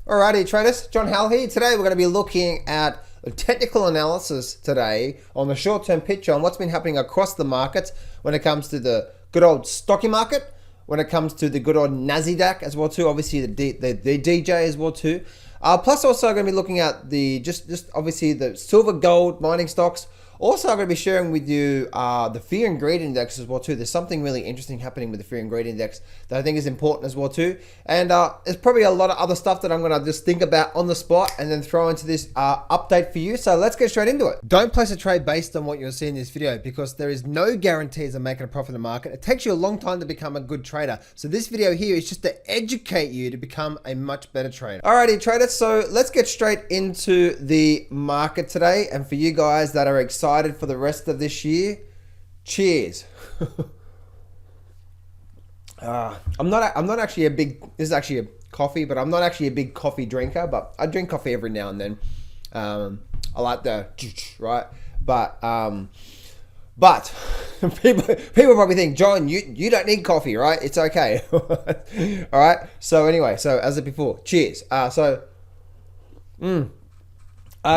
Alrighty traders, John Howell here. Today we're going to be looking at a technical analysis today on the short-term picture on what's been happening across the markets when it comes to the good old stocky market, when it comes to the good old Nasdaq as well too, obviously the DJ as well too. Plus also going to be looking at the just obviously the silver, gold, mining stocks. Also, I'm going to be sharing with you the fear and greed index as well too. There's something really interesting happening with the fear and greed index that I think is important as well too. And there's probably a lot of other stuff that I'm going to just think about on the spot and then throw into this update for you. So let's get straight into it. Don't place a trade based on what you'll see in this video because there is no guarantees of making a profit in the market. It takes you a long time to become a good trader. So this video here is just to educate you to become a much better trader. Alrighty traders, so let's get straight into the market today. And for you guys that are excited for the rest of this year, cheers. I'm not actually a big, this is actually a coffee, but I'm not actually a big coffee drinker, but I drink coffee every now and then. I like the right, but people probably think, John, you don't need coffee, right? It's okay. All right, so anyway, so as I before, cheers.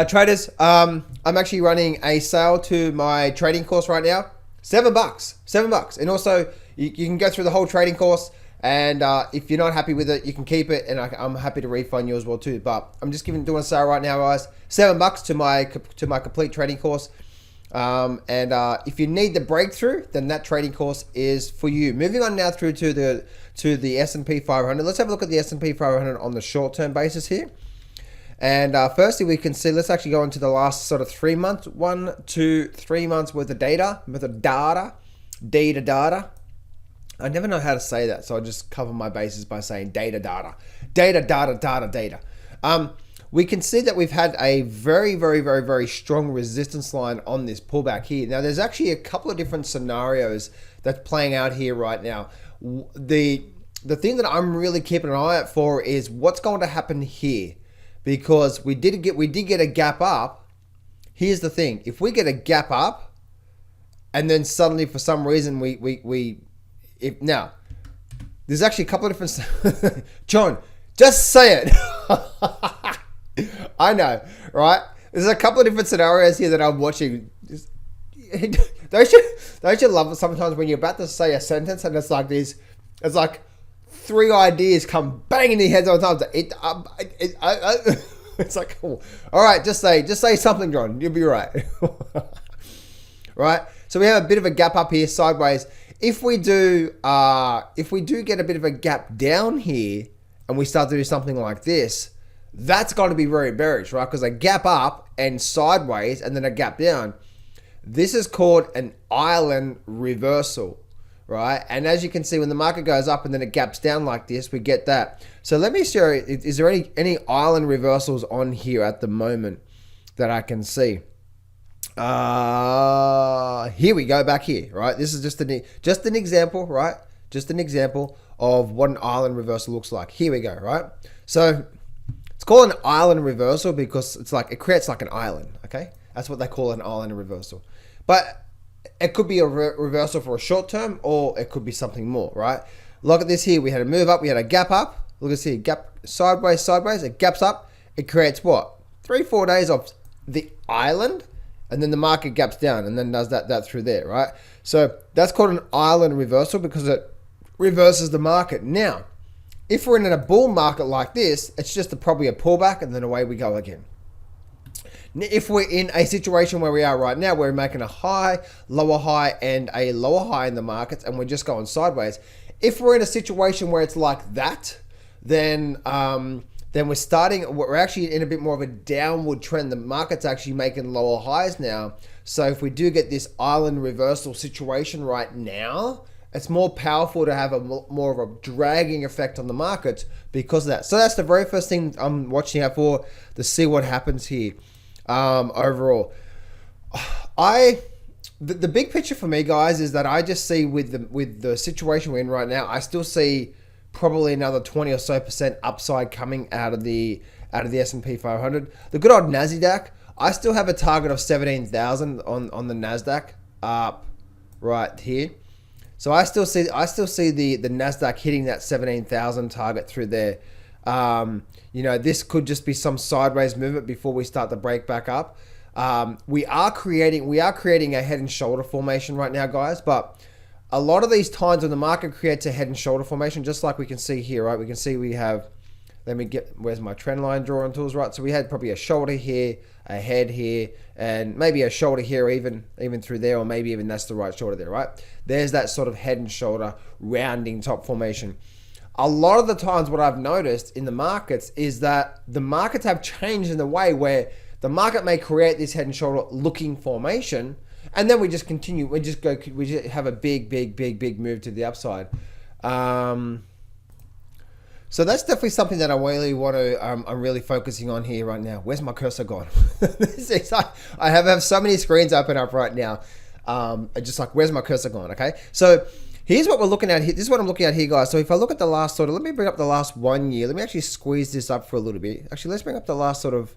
Traders, I'm actually running a sale to my trading course right now. $7. And also you can go through the whole trading course, and if you're not happy with it, you can keep it, and I'm happy to refund you as well too. But I'm just doing a sale right now, guys. $7 to my complete trading course. If you need the breakthrough, then that trading course is for you. Moving on now through to the S&P 500. Let's have a look at the S&P 500 on the short-term basis here. And firstly, we can see, let's actually go into the last sort of 3 months, 1 to 3 months worth of data. I never know how to say that, so I just cover my bases by saying data. We can see that we've had a very strong resistance line on this pullback here. Now, there's actually a couple of different scenarios that's playing out here right now. The thing that I'm really keeping an eye out for is what's going to happen here. Because we did get a gap up. Here's the thing: if we get a gap up, and then suddenly for some reason now, there's actually a couple of different. John, just say it. I know, right? There's a couple of different scenarios here that I'm watching. Don't you love it sometimes when you're about to say a sentence and it's like this? It's like 3 ideas come banging in your head all the time. It's like, oh, all right, just say something, John. You'll be right. Right. So we have a bit of a gap up here sideways. If we do get a bit of a gap down here, and we start to do something like this, that's going to be very bearish, right? Because a gap up and sideways, and then a gap down. This is called an island reversal. Right, and as you can see, when the market goes up and then it gaps down like this, we get that. So let me show you, is there any island reversals on here at the moment that I can see? Here we go, back here, right? This is just an example, right? Just an example of what an island reversal looks like. Here we go, right? So it's called an island reversal because it creates like an island, okay? That's what they call an island reversal. But it could be a reversal for a short term, or it could be something more, right? Look at this here. We had a move up. We had a gap up. Look at this here. Gap sideways. It gaps up. It creates what? 3-4 days of the island, and then the market gaps down and then does that through there, right? So that's called an island reversal because it reverses the market. Now, if we're in a bull market like this, it's just probably a pullback, and then away we go again. If we're in a situation where we are right now, we're making a high, lower high, and a lower high in the markets, and we're just going sideways. If we're in a situation where it's like that, then we're actually in a bit more of a downward trend. The market's actually making lower highs now. So if we do get this island reversal situation right now, it's more powerful to have more of a dragging effect on the markets because of that. So that's the very first thing I'm watching out for, to see what happens here. Overall, the big picture for me, guys, is that I just see with the situation we're in right now, I still see probably another 20% or so upside coming out of the S&P 500. The good old Nasdaq, I still have a target of 17,000 on the Nasdaq up right here. So I still see the Nasdaq hitting that 17,000 target through there. You know, this could just be some sideways movement before we start to break back up. We are creating a head and shoulder formation right now, guys, but a lot of these times when the market creates a head and shoulder formation, just like we can see here, right? We can see we have, let me get, where's my trend line drawing tools, right? So we had probably a shoulder here, a head here, and maybe a shoulder here, even through there, or maybe even that's the right shoulder there, right? There's that sort of head and shoulder rounding top formation. A lot of the times what I've noticed in the markets is that the markets have changed in the way where the market may create this head and shoulder looking formation, and then we just continue. We just have a big move to the upside. So that's definitely something that I really want to, I'm really focusing on here right now. Where's my cursor gone? I have so many screens open up right now. Just like, where's my cursor gone? Okay. So here's what we're looking at here. This is what I'm looking at here, guys. So if I look at the last sort of, let me bring up the last 1 year. Let me actually squeeze this up for a little bit. Actually, let's bring up the last sort of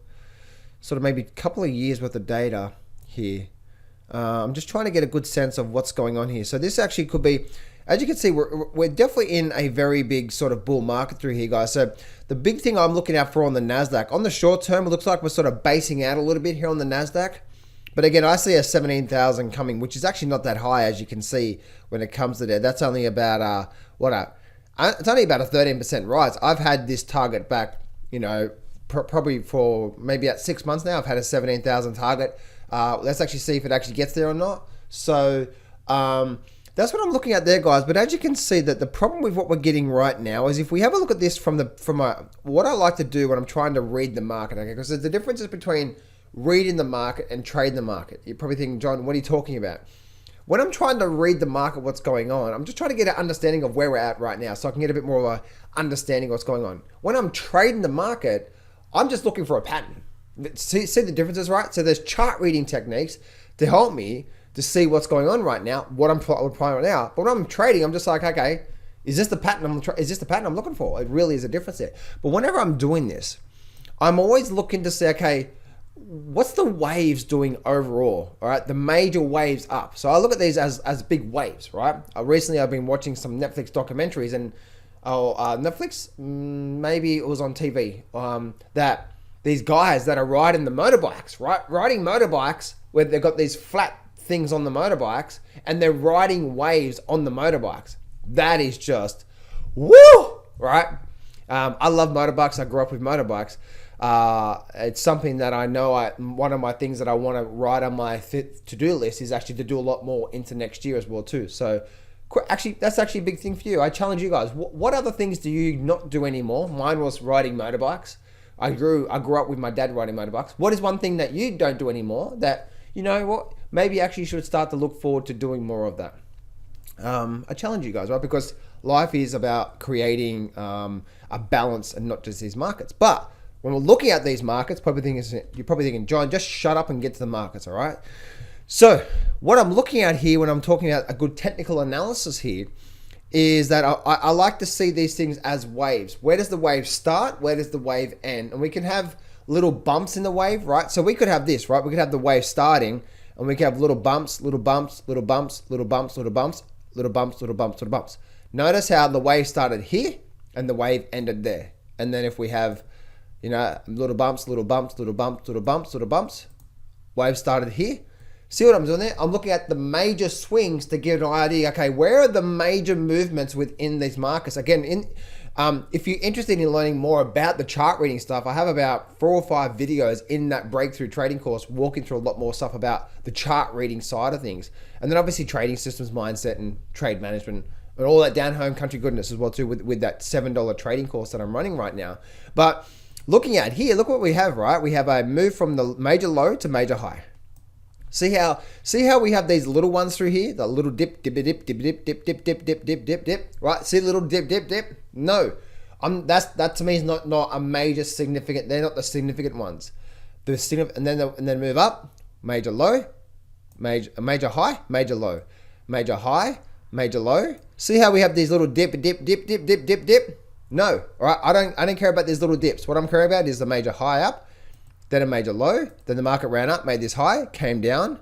maybe a couple of years worth of data here. I'm just trying to get a good sense of what's going on here. So this actually could be, as you can see, we're definitely in a very big sort of bull market through here, guys. So the big thing I'm looking out for on the Nasdaq, on the short term, it looks like we're sort of basing out a little bit here on the Nasdaq. But again, I see a 17,000 coming, which is actually not that high, as you can see when it comes to there. That's only about it's only about a 13% rise. I've had this target back, you know, probably for maybe at 6 months now. I've had a 17,000 target. Let's actually see if it actually gets there or not. So that's what I'm looking at there, guys. But as you can see, that the problem with what we're getting right now is if we have a look at this from what I like to do when I'm trying to read the market, okay? Because there's the differences between reading the market and trading the market. You're probably thinking, John, what are you talking about? When I'm trying to read the market, what's going on, I'm just trying to get an understanding of where we're at right now so I can get a bit more of a understanding of what's going on. When I'm trading the market, I'm just looking for a pattern. See the differences, right? So there's chart reading techniques to help me to see what's going on right now, what I'm applying right now. But when I'm trading, I'm just like, okay, is this the pattern I'm looking for? It really is a difference there. But whenever I'm doing this, I'm always looking to say, okay, what's the waves doing overall? All right, the major waves up. So I look at these as big waves, right? Recently, I've been watching some Netflix documentaries, and Netflix, maybe it was on TV, that these guys that are riding the motorbikes, right? Riding motorbikes where they've got these flat things on the motorbikes and they're riding waves on the motorbikes. That is just woo, right? I love motorbikes. I grew up with motorbikes. It's something that I know one of my things that I want to write on my to-do list is actually to do a lot more into next year as well too. So actually, that's actually a big thing for you. I challenge you guys. What other things do you not do anymore? Mine was riding motorbikes. I grew up with my dad riding motorbikes. What is one thing that you don't do anymore that, you know what, maybe actually you should start to look forward to doing more of that? I challenge you guys, right? Because life is about creating a balance and not just these markets. But when we're looking at these markets, you're probably thinking, John, just shut up and get to the markets, all right? So what I'm looking at here when I'm talking about a good technical analysis here is that I like to see these things as waves. Where does the wave start? Where does the wave end? And we can have little bumps in the wave, right? So we could have this, right? We could have the wave starting and we could have little bumps, little bumps, little bumps, little bumps, little bumps, little bumps, little bumps, little bumps. Notice how the wave started here and the wave ended there. And then if we have, you know, little bumps, little bumps, little bumps, little bumps, little bumps, wave started here. See what I'm doing there? I'm looking at the major swings to give an idea, okay, where are the major movements within these markets? Again, if you're interested in learning more about the chart reading stuff, I have about 4 or 5 videos in that breakthrough trading course walking through a lot more stuff about the chart reading side of things. And then obviously trading systems, mindset, and trade management, and all that down home country goodness as well too with that $7 trading course that I'm running right now. But looking at here, look what we have, right? We have a move from the major low to major high. See how we have these little ones through here, the little dip, dip, dip, dip, dip, dip, dip, dip, dip, dip, dip, dip, right? See the little dip, dip, dip? No, that to me is not a major significant. They're not the significant ones. The significant, and then move up, major low, major high, major low, major high, major low. See how we have these little dip, dip, dip, dip, dip, dip, dip? No, all right. I don't care about these little dips. What I'm caring about is the major high up, then a major low, then the market ran up, made this high, came down,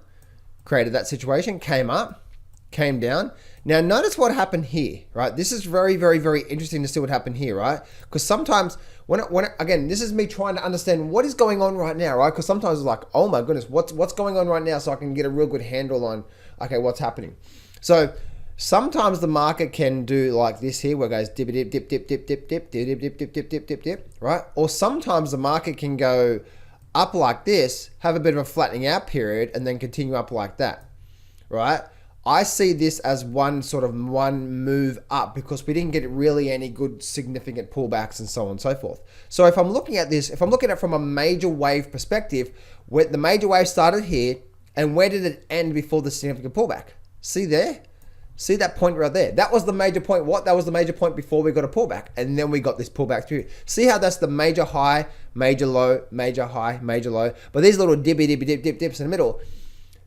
created that situation, came up, came down. Now, notice what happened here, right? This is very, very, very interesting to see what happened here, right? Because sometimes, again, this is me trying to understand what is going on right now, right? Because sometimes it's like, oh my goodness, what's going on right now, so I can get a real good handle on, okay, what's happening. So sometimes the market can do like this here, where it goes dip, dip, dip, dip, dip, dip, dip, dip, dip, dip, dip, dip, dip, dip, dip, right? Or sometimes the market can go up like this, have a bit of a flattening out period, and then continue up like that, right? I see this as one move up because we didn't get really any good significant pullbacks and so on and so forth. So if I'm looking at this, if I'm looking at it from a major wave perspective, where the major wave started here, and where did it end before the significant pullback? See there? See that point right there? That was the major point. That was the major point before we got a pullback, and then we got this pullback through. See how that's the major high, major low, major high, major low. But these little dips in the middle,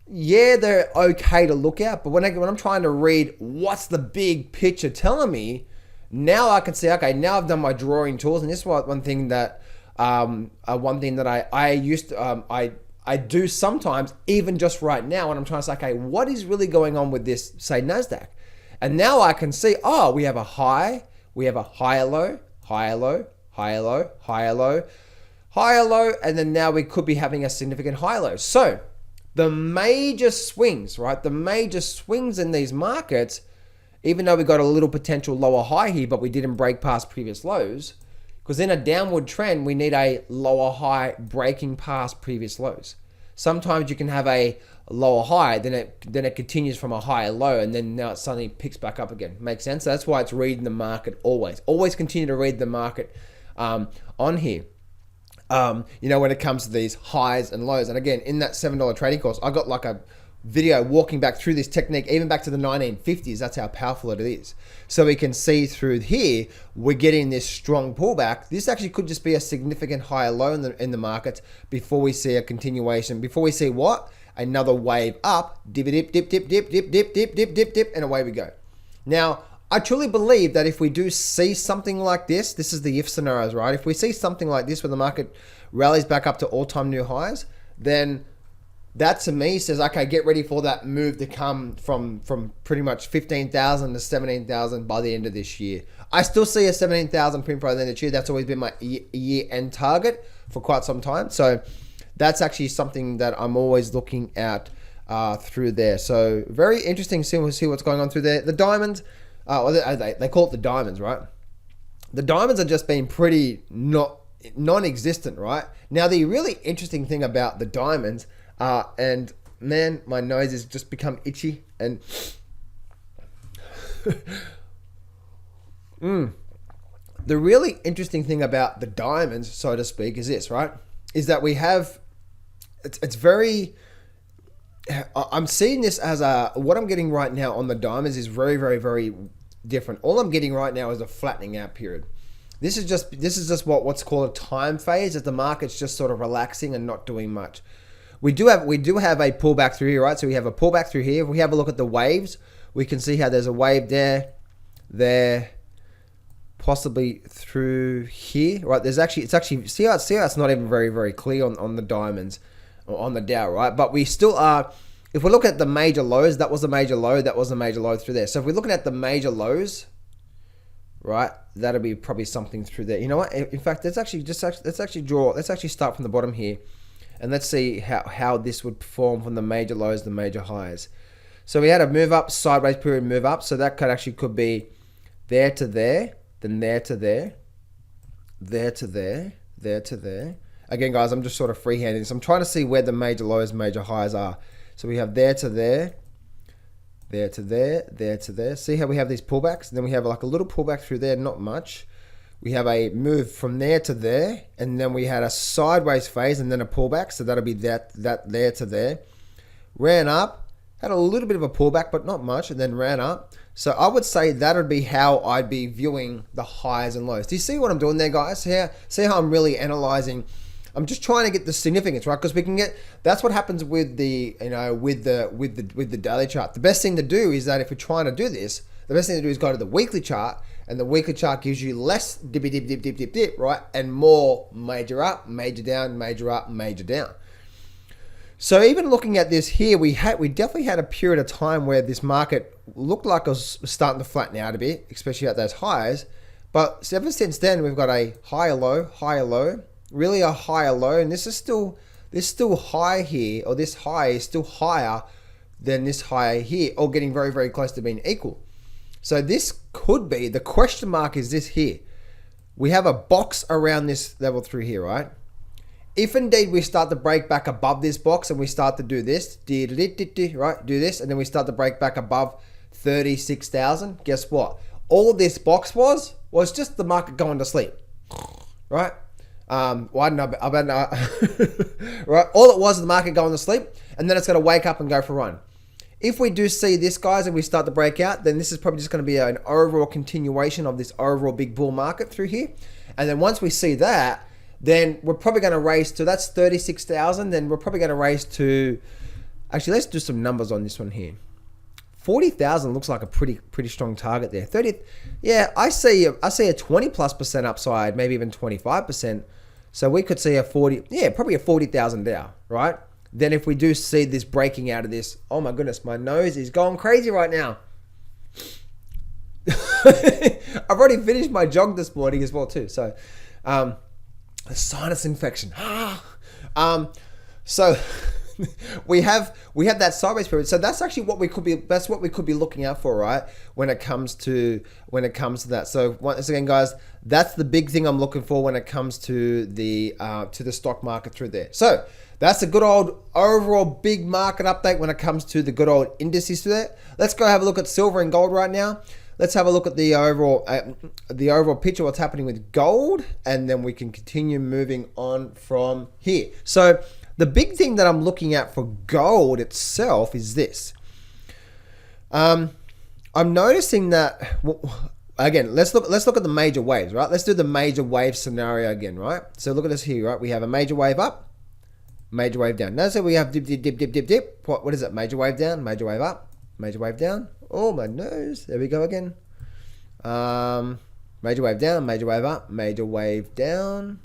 yeah, they're okay to look at, but when I'm trying to read what's the big picture telling me, now I can say, okay, now I've done my drawing tools, and this is one thing that I do sometimes, even just right now, when I'm trying to say, okay, what is really going on with this, say, Nasdaq? And now I can see, oh, we have a high, we have a higher low, higher low, higher low, higher low, higher low, and then now we could be having a significant high low. So the major swings, right? The major swings in these markets, even though we got a little potential lower high here, but we didn't break past previous lows, because in a downward trend, we need a lower high breaking past previous lows. Sometimes you can have a lower high, then it continues from a higher low, and then now it suddenly picks back up again. Makes sense? So that's why it's reading the market always. Always continue to read the market on here. When it comes to these highs and lows. And again, in that $7 trading course, I got like a video walking back through this technique, even back to the 1950s. That's how powerful it is. So we can see through here, we're getting this strong pullback. This actually could just be a significant higher low in the markets before we see a continuation, before we see what? Another wave up, dip, dip, dip, dip, dip, dip, dip, dip, dip, dip, dip, and away we go. Now, I truly believe that if we do see something like this is the if scenarios, right? If we see something like this where the market rallies back up to all-time new highs, then that to me says, okay, get ready for that move to come from pretty much 15,000 to 17,000 by the end of this year. I still see a 17,000 print by the end of the year. That's always been my year-end target for quite some time. So that's actually something that I'm always looking at through there. So very interesting to see what's going on through there. The diamonds, they call it the diamonds, right? The diamonds are just being pretty non-existent, right? Now, the really interesting thing about the diamonds, and man, my nose has just become itchy, and the really interesting thing about the diamonds, so to speak, is this, right? Is that we have, it's very, I'm seeing this as what I'm getting right now on the diamonds is very, very, very different. All I'm getting right now is a flattening out period. This is just what's called a time phase, as the market's just sort of relaxing and not doing much. We do have a pullback through here, right? So we have a pullback through here. If we have a look at the waves, we can see how there's a wave there, possibly through here, right? It's actually see how it's not even very, very clear on the diamonds or on the Dow, right? But we still are. If we look at the major lows, that was a major low, that was a major low through there. So if we're looking at the major lows, right, that'll be probably something through there. You know what? In fact, let's actually start from the bottom here, and let's see how this would perform from the major lows, the major highs. So we had a move up, sideways period move up. So that could be there to there, then there to there, there to there, there to there. Again, guys, I'm just sort of freehanding this. I'm trying to see where the major lows, major highs are. So we have there to there, there to there, there to there. See how we have these pullbacks? And then we have like a little pullback through there, not much. We have a move from there to there, and then we had a sideways phase and then a pullback. So that'll be that there to there. Ran up, had a little bit of a pullback, but not much, and then ran up. So I would say that would be how I'd be viewing the highs and lows. Do you see what I'm doing there, guys? See how I'm really analyzing? I'm just trying to get the significance, right? Because we can get, that's what happens with the, with the daily chart. The best thing to do is that if we're trying to do this, the best thing to do is go to the weekly chart, and the weekly chart gives you less dippy dip, dip, dip, dip, dip, right? And more major up, major down, major up, major down. So even looking at this here, we definitely had a period of time where this market looked like it was starting to flatten out a bit, especially at those highs. But ever since then, we've got a higher low, really a higher low, and this is still high here, or this high is still higher than this high here, or getting very, very close to being equal. So this could be, the question mark is this here. We have a box around this level through here, right? If indeed we start to break back above this box and we start to do this, right? Do this, and then we start to break back above 36,000. Guess what? All this box was just the market going to sleep, right? Right? All it was the market going to sleep, and then it's going to wake up and go for a run. If we do see this, guys, and we start to break out, then this is probably just going to be an overall continuation of this overall big bull market through here. And then once we see that, then we're probably going to raise to, that's 36,000. Then we're probably going to raise to, actually, let's do some numbers on this one here. 40,000 looks like a pretty strong target there. 30, yeah, I see a 20+% upside, maybe even 25%. So we could see a 40, yeah, probably a 40,000 there, right? Then if we do see this breaking out of this, oh my goodness, my nose is going crazy right now. I've already finished my jog this morning as well too. So, a sinus infection. So we have that sideways period. So that's actually what we could be looking out for, right? When it comes to that. So once again, guys, that's the big thing I'm looking for when it comes to the stock market through there. So that's a good old overall big market update when it comes to the good old indices through there. Let's go have a look at silver and gold right now. Let's have a look at the overall picture, what's happening with gold, and then we can continue moving on from here. So the big thing that I'm looking at for gold itself is this. I'm noticing that, again, let's look at the major waves, right? Let's do the major wave scenario again, right? So look at this here, right? We have a major wave up, major wave down. Notice that we have dip. What is it? Major wave down, major wave up, major wave down. Oh, my nose. There we go again. Major wave down, major wave up, major wave down.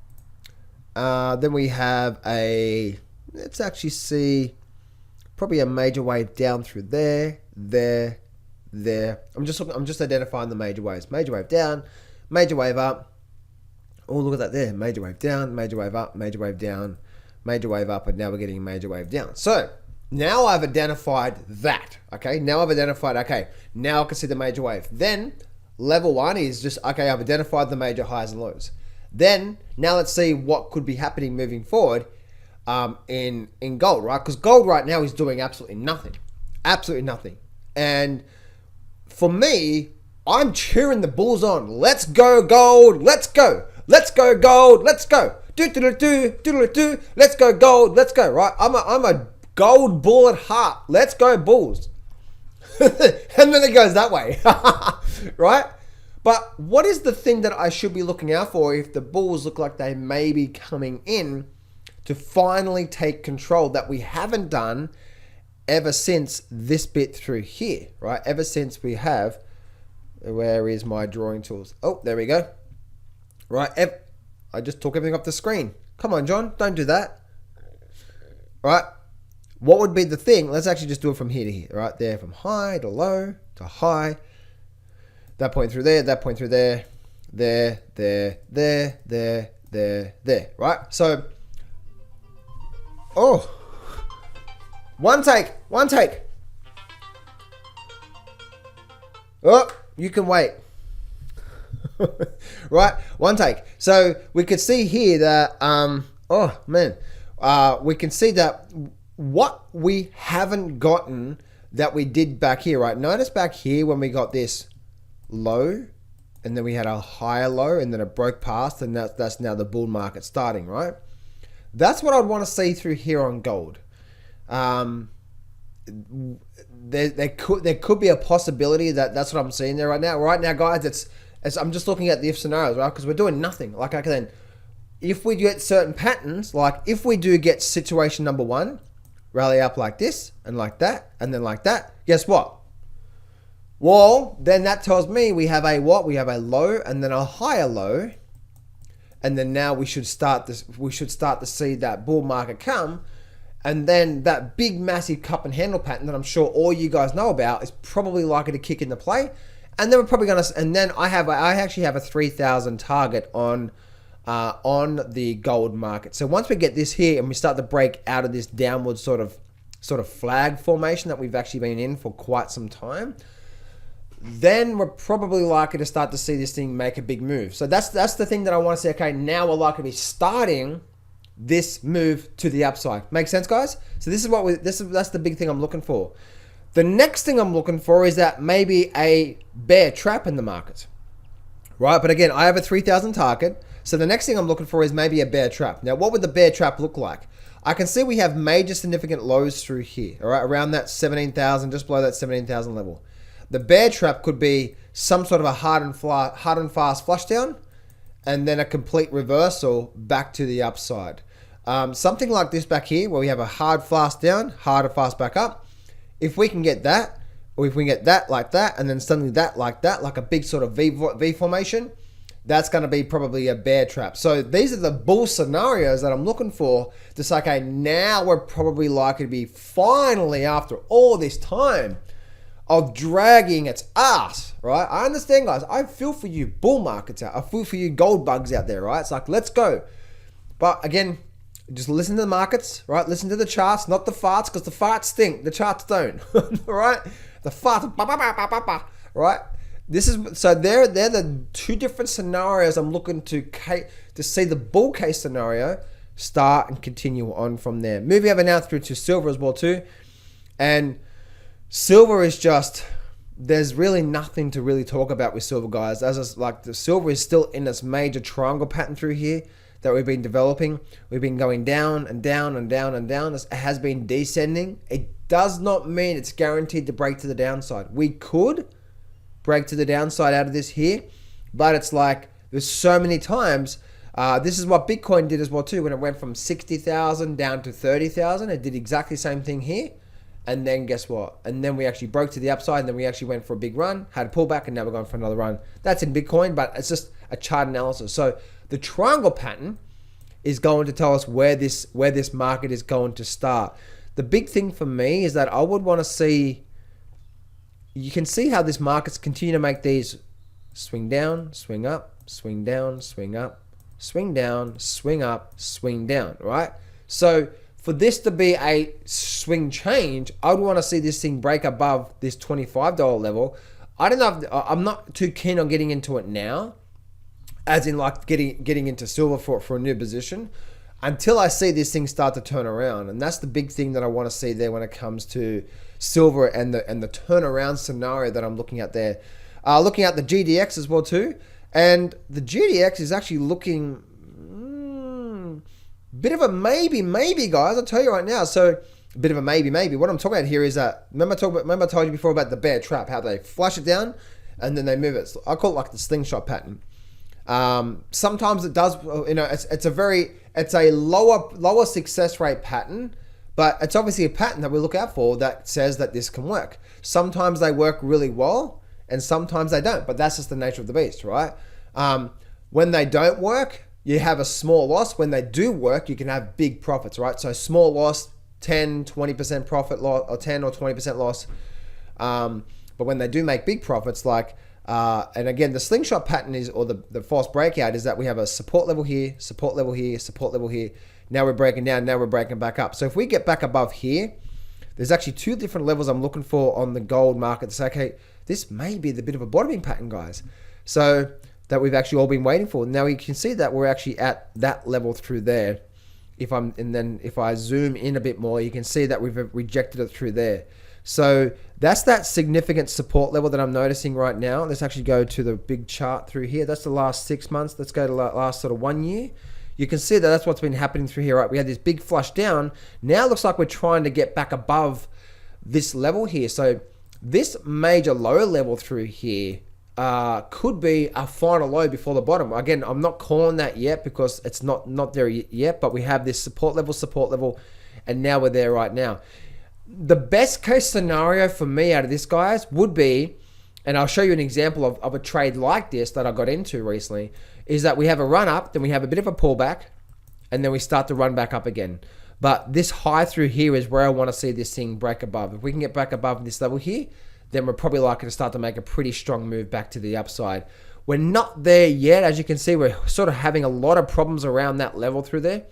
Then we have let's actually see, probably a major wave down through there. I'm just identifying the major waves. Major wave down, major wave up. Oh, look at that there. Major wave down, major wave up, major wave down, major wave up, and now we're getting a major wave down. So now I've identified that, okay? Now I can see the major wave. Then level one is just, okay, I've identified the major highs and lows. Then now let's see what could be happening moving forward in gold, right? Because gold right now is doing absolutely nothing. And for me, I'm cheering the bulls on. Let's go gold, let's go. Let's go gold, let's go. Let's go gold, let's go, right? I'm a gold bull at heart. Let's go bulls. And then it goes that way, right? But what is the thing that I should be looking out for if the bulls look like they may be coming in to finally take control that we haven't done ever since this bit through here, right? Ever since we have, where is my drawing tools? Oh, there we go. Right, I just took everything off the screen. Come on, John, don't do that. Right, what would be the thing? Let's actually just do it from here to here, right there, from high to low to high. That point through there, that point through there, there, right? So, oh, one take. Oh, you can wait. Right, one take. So we could see here that, oh man, we can see that what we haven't gotten that we did back here, right? Notice back here when we got this low, and then we had a higher low, and then it broke past, and that's now the bull market starting, right? That's what I'd want to see through here on gold. There could be a possibility that's what I'm seeing there right now. Right now, guys, it's I'm just looking at the if scenarios, right? Because we're doing nothing. Like, okay, then if we get certain patterns, like if we do get situation number one, rally up like this and like that, and then like that, guess what? Well, then that tells me we have a what? We have a low and then a higher low, and then now we should start to see that bull market come, And then that big, massive cup and handle pattern that I'm sure all you guys know about is probably likely to kick into play. And then we're probably going to, and then I actually have a 3,000 target on the gold market. So once we get this here and we start to break out of this downward sort of flag formation that we've actually been in for quite some time, then we're probably likely to start to see this thing make a big move. So that's the thing that I want to say. Okay, now we're likely to be starting this move to the upside. Make sense, guys? So this is that's the big thing I'm looking for. The next thing I'm looking for is that maybe a bear trap in the market, right? But again, I have a 3,000 target. So the next thing I'm looking for is maybe a bear trap. Now, what would the bear trap look like? I can see we have major significant lows through here, all right, around that 17,000, just below that 17,000 level. The bear trap could be some sort of a hard and fast flush down, and then a complete reversal back to the upside. Something like this back here, where we have a hard fast down, hard and fast back up. If we can get that, or if we can get that like that, and then suddenly that, like a big sort of V formation, that's going to be probably a bear trap. So these are the bull scenarios that I'm looking for to say, okay, now we're probably likely to be finally, after all this time of dragging its ass, right? I understand, guys. I feel for you bull markets out. I feel for you gold bugs out there, right? It's like, let's go. But again, just listen to the markets, right? Listen to the charts, not the farts, because the farts stink. The charts don't, right? The farts, right? This is, so they're the two different scenarios I'm looking to see the bull case scenario start and continue on from there. Moving have announced through to silver as well too. And silver is just, there's really nothing to really talk about with silver, guys. The silver is still in this major triangle pattern through here that we've been developing. We've been going down and down and down and down. It has been descending. It does not mean it's guaranteed to break to the downside. We could break to the downside out of this here, but it's like there's so many times. This is what Bitcoin did as well too. When it went from 60,000 down to 30,000, it did exactly the same thing here. And then guess what? And then we actually broke to the upside, and then we actually went for a big run, had a pullback, and now we're going for another run. That's in Bitcoin, but it's just a chart analysis. So the triangle pattern is going to tell us where this market is going to start. The big thing for me is that I would want to see, you can see how this market's continue to make these swing down, swing up, swing down, swing up, swing down, swing up, swing down, right? So for this to be a swing change, I would want to see this thing break above this $25 level. I don't know, I'm not too keen on getting into it now, as in like getting into silver for a new position, until I see this thing start to turn around. And that's the big thing that I want to see there when it comes to silver and the turnaround scenario that I'm looking at there. Looking at the GDX as well too. And the GDX is actually looking bit of a maybe, guys. I'll tell you right now. So a bit of a maybe. What I'm talking about here is that, remember I told you before about the bear trap, how they flush it down and then they move it. So I call it like the slingshot pattern. Sometimes it does, it's a lower success rate pattern, but it's obviously a pattern that we look out for that says that this can work. Sometimes they work really well and sometimes they don't, but that's just the nature of the beast, right? When they don't work, you have a small loss. When they do work, you can have big profits, right? So small loss, 10, 20% profit loss, or 10 or 20% loss. But when they do make big profits, like, and again, the slingshot pattern is, or the false breakout is that we have a support level here, support level here, support level here. Now we're breaking down, now we're breaking back up. So if we get back above here, there's actually two different levels I'm looking for on the gold market to say, okay, this may be the bit of a bottoming pattern, guys. So that we've actually all been waiting for. Now you can see that we're actually at that level through there. If I zoom in a bit more, you can see that we've rejected it through there. So that's that significant support level that I'm noticing right now. Let's actually go to the big chart through here. That's the last 6 months. Let's go to last sort of 1 year. You can see that that's what's been happening through here, right? We had this big flush down. Now it looks like we're trying to get back above this level here. So this major low level through here could be a final low before the bottom. Again, I'm not calling that yet because it's not there yet, but we have this support level, and now we're there right now. The best case scenario for me out of this, guys, would be, and I'll show you an example of a trade like this that I got into recently, is that we have a run up, then we have a bit of a pullback, and then we start to run back up again. But this high through here is where I want to see this thing break above. If we can get back above this level here, then we're probably likely to start to make a pretty strong move back to the upside. We're not there yet. As you can see, we're sort of having a lot of problems around that level through there.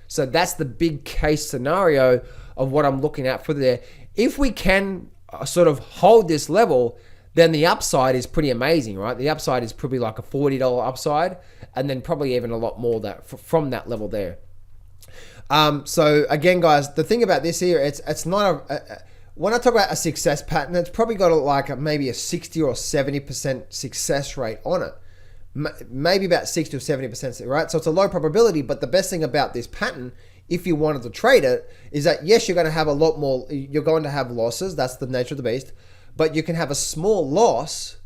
So that's the big case scenario of what I'm looking at for there. If we can sort of hold this level, then the upside is pretty amazing, right? The upside is probably like a $40 upside, and then probably even a lot more that from that level there. So again, guys, the thing about this here, it's not when I talk about a success pattern, it's probably got like maybe a 60 or 70% success rate on it. Maybe about 60 or 70%, right? So it's a low probability, but the best thing about this pattern, if you wanted to trade it, is that yes, you're going to have a lot more, you're going to have losses. That's the nature of the beast, but you can have a small loss,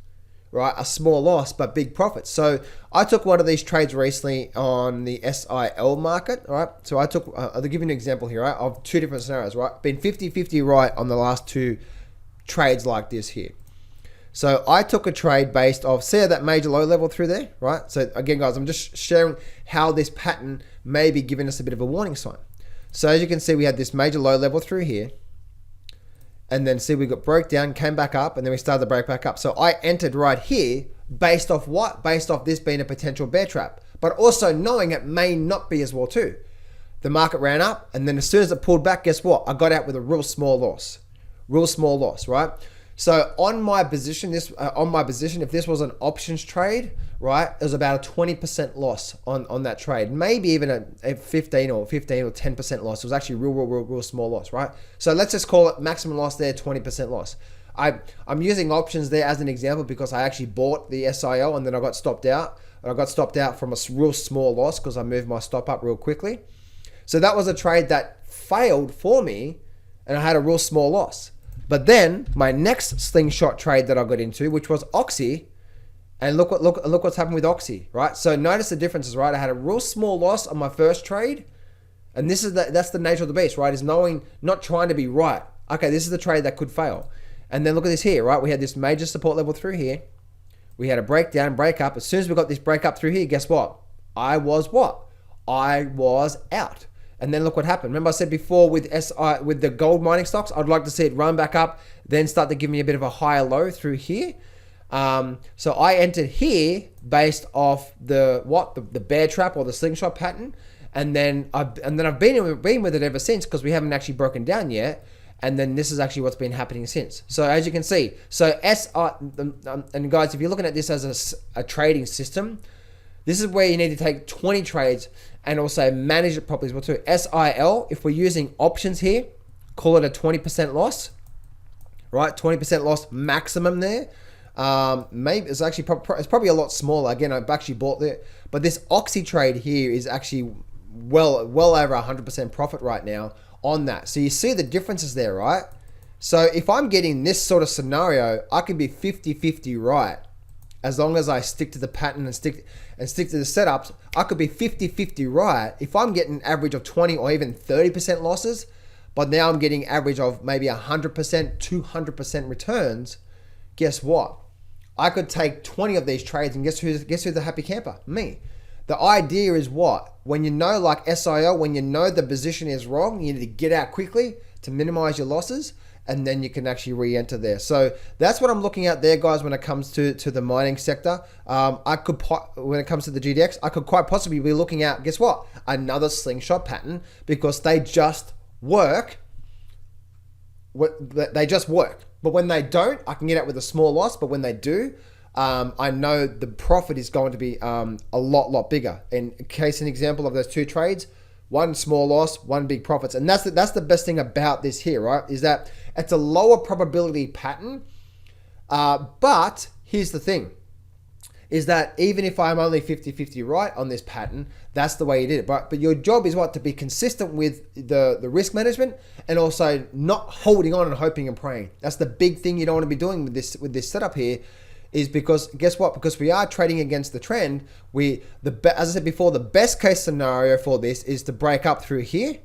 right? A small loss, but big profits. So I took one of these trades recently on the SIL market, right? So I'll give you an example here, right? Of two different scenarios, right? Been 50-50 right on the last two trades like this here. So I took a trade based off, see that major low level through there, right? So again, guys, I'm just sharing how this pattern may be giving us a bit of a warning sign. So as you can see, we had this major low level through here. And then see, we got broke down, came back up, and then we started to break back up. So I entered right here based off what? Based off this being a potential bear trap, but also knowing it may not be as well too. The market ran up, and then as soon as it pulled back, guess what? I got out with a real small loss, right? So on my position, if this was an options trade, right, it was about a 20% loss on that trade, maybe even a 15 or 10% loss. It was actually real small loss, right? So let's just call it maximum loss there, 20% loss. I'm using options there as an example because I actually bought the SIL and then I got stopped out. And I got stopped out from a real small loss because I moved my stop up real quickly. So that was a trade that failed for me and I had a real small loss. But then my next slingshot trade that I got into, which was Oxy, and look what's happened with Oxy, right? So notice the differences, right? I had a real small loss on my first trade, and that's the nature of the beast, right? Is knowing, not trying to be right. Okay, this is the trade that could fail. And then look at this here, right? We had this major support level through here. We had a breakdown, break up. As soon as we got this break up through here, guess what? I was out. And then look what happened. Remember I said before with the gold mining stocks, I'd like to see it run back up, then start to give me a bit of a higher low through here. So I entered here based off the bear trap or the slingshot pattern, and then I've been with it ever since because we haven't actually broken down yet. And then this is actually what's been happening since. So as you can see, and guys, if you're looking at this as a trading system, this is where you need to take 20 trades and also manage it properly as well too. SIL, if we're using options here, call it a 20% loss, right? 20% loss maximum there. Maybe it's actually it's probably a lot smaller. Again, I've actually bought it, but this Oxy trade here is actually well over 100% profit right now on that. So you see the differences there, right? So if I'm getting this sort of scenario, I can be 50-50 right. As long as I stick to the pattern and stick to the setups, I could be 50-50 right. If I'm getting average of 20 or even 30% losses, but now I'm getting average of maybe 100%, 200% returns, guess what? I could take 20 of these trades and guess who's the happy camper? Me. The idea is what? When you know, like SIL, when you know the position is wrong, you need to get out quickly to minimize your losses, and then you can actually re-enter there. So that's what I'm looking at there, guys, when it comes to the mining sector. When it comes to the GDX, I could quite possibly be looking at, guess what? Another slingshot pattern, because they just work. They just work. But when they don't, I can get out with a small loss. But when they do, I know the profit is going to be a lot bigger. In case an example of those two trades, one small loss, one big profits. And that's the best thing about this here, right? Is that it's a lower probability pattern. But here's the thing, is that even if I'm only 50-50 right on this pattern, that's the way you did it. But your job is what? To be consistent with the risk management and also not holding on and hoping and praying. That's the big thing you don't want to be doing with this setup here. Is because guess what? Because we are trading against the trend. As I said before, the best case scenario for this is to break up through here,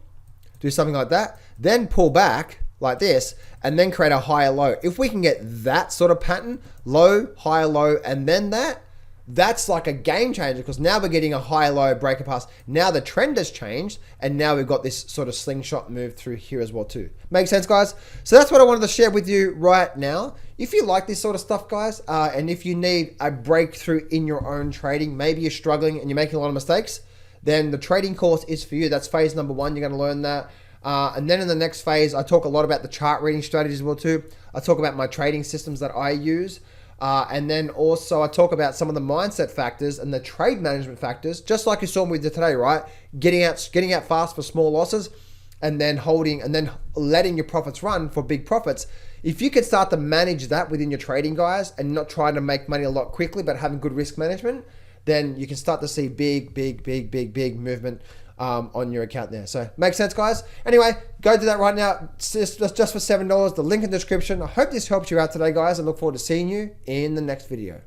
do something like that, then pull back like this, and then create a higher low. If we can get that sort of pattern, low, higher low, and then that, that's like a game changer because now we're getting a high-low breaker pass. Now the trend has changed, and now we've got this sort of slingshot move through here as well too. Make sense, guys? So that's what I wanted to share with you right now. If you like this sort of stuff, guys, and if you need a breakthrough in your own trading, maybe you're struggling and you're making a lot of mistakes, then the trading course is for you. That's phase number 1. You're going to learn that. And then in the next phase, I talk a lot about the chart reading strategies as well too. I talk about my trading systems that I use. And then also I talk about some of the mindset factors and the trade management factors, just like you saw me today, right? Getting out fast for small losses and then holding and then letting your profits run for big profits. If you can start to manage that within your trading, guys, and not trying to make money a lot quickly, but having good risk management, then you can start to see big movement on your account there. So makes sense, guys. Anyway, go do that right now. It's just for $7. The link in the description. I hope this helps you out today, guys. I look forward to seeing you in the next video.